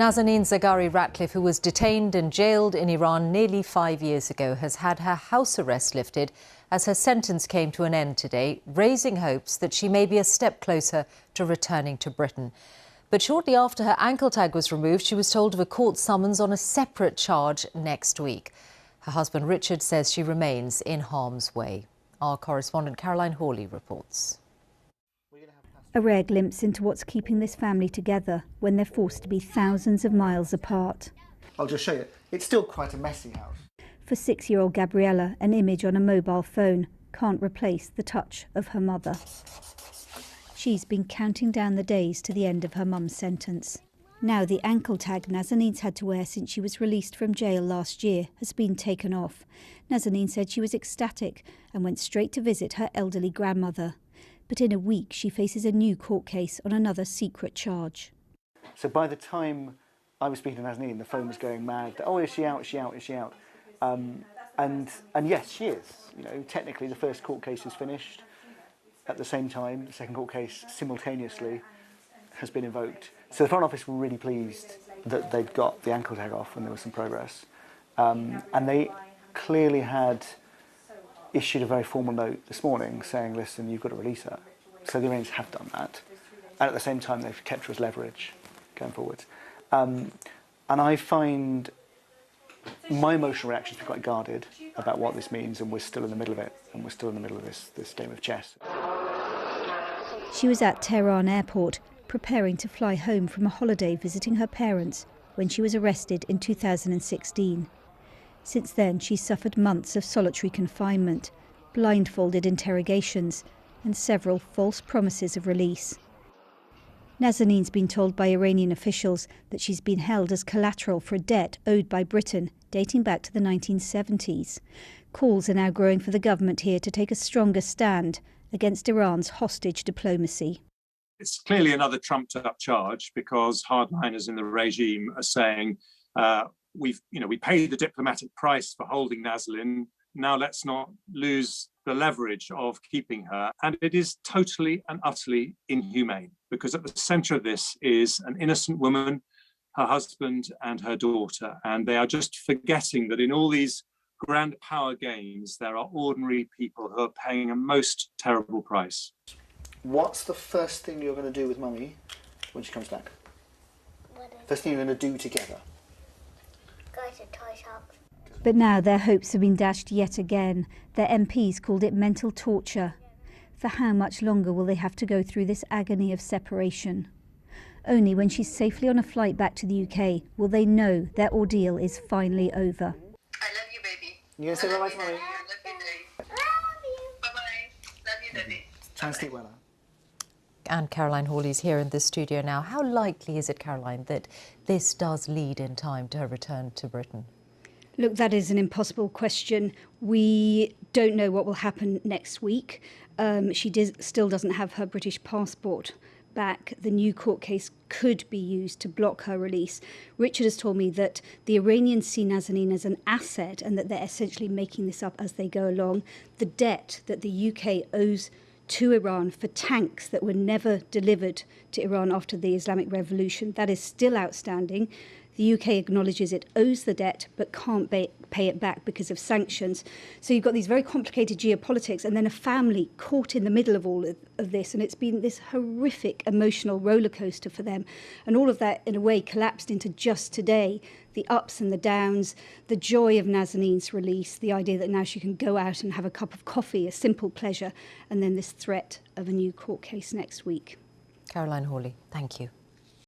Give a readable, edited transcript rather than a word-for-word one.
Nazanin Zaghari-Ratcliffe, who was detained and jailed in Iran nearly 5 years ago, has had her house arrest lifted as her sentence came to an end today, raising hopes that she may be a step closer to returning to Britain. But shortly after her ankle tag was removed, she was told of a court summons on a separate charge next week. Her husband Richard says she remains in harm's way. Our correspondent Caroline Hawley reports. A rare glimpse into what's keeping this family together when they're forced to be thousands of miles apart. I'll just show you. It's still quite a messy house. For 6-year-old Gabriella, an image on a mobile phone can't replace the touch of her mother. She's been counting down the days to the end of her mum's sentence. Now the ankle tag Nazanin's had to wear since she was released from jail last year has been taken off. Nazanin said she was ecstatic and went straight to visit her elderly grandmother. But in a week, she faces a new court case on another secret charge. So by the time I was speaking to Nazanin, the phone was going mad. Oh, is she out? Is she out? Is she out? And yes, she is. You know, technically the first court case is finished. At the same time, the second court case simultaneously has been invoked. So the Foreign Office were really pleased that they'd got the ankle tag off and there was some progress. And they clearly had issued a very formal note this morning saying, listen, you've got to release her. So the Iranians have done that. And at the same time, they've kept her as leverage going forward. And I find my emotional reaction to be quite guarded about what this means, and we're still in the middle of it, and we're still in the middle of this game of chess. She was at Tehran airport, preparing to fly home from a holiday visiting her parents when she was arrested in 2016. Since then, she's suffered months of solitary confinement, blindfolded interrogations, and several false promises of release. Nazanin's been told by Iranian officials that she's been held as collateral for a debt owed by Britain dating back to the 1970s. Calls are now growing for the government here to take a stronger stand against Iran's hostage diplomacy. It's clearly another trumped-up charge because hardliners in the regime are saying we paid the diplomatic price for holding Nazanin. Now let's not lose the leverage of keeping her. And it is totally and utterly inhumane because at the centre of this is an innocent woman, her husband and her daughter. And they are just forgetting that in all these grand power games, there are ordinary people who are paying a most terrible price. What's the first thing you're going to do with Mummy when she comes back? First thing you're going to do together? Go to toy shop. But now their hopes have been dashed yet again. Their MPs called it mental torture. For how much longer will they have to go through this agony of separation? Only when she's safely on a flight back to the UK will they know their ordeal is finally over. I love you, baby. You going to say bye-bye to Mummy? I love you, Daddy. Love you. Bye-bye. Love you, Daddy. Try and sleep well. And Caroline Hawley's here in the studio now. How likely is it, Caroline, that this does lead in time to her return to Britain? Look, that is an impossible question. We don't know what will happen next week. She still doesn't have her British passport back. The new court case could be used to block her release. Richard has told me that the Iranians see Nazanin as an asset and that they're essentially making this up as they go along. The debt that the UK owes to Iran for tanks that were never delivered to Iran after the Islamic Revolution, that is still outstanding. The UK acknowledges it owes the debt but can't pay it back because of sanctions. So you've got these very complicated geopolitics and then a family caught in the middle of all of this, and it's been this horrific emotional roller coaster for them. And all of that, in a way, collapsed into just today. The ups and the downs, the joy of Nazanin's release, the idea that now she can go out and have a cup of coffee, a simple pleasure, and then this threat of a new court case next week. Caroline Hawley, thank you.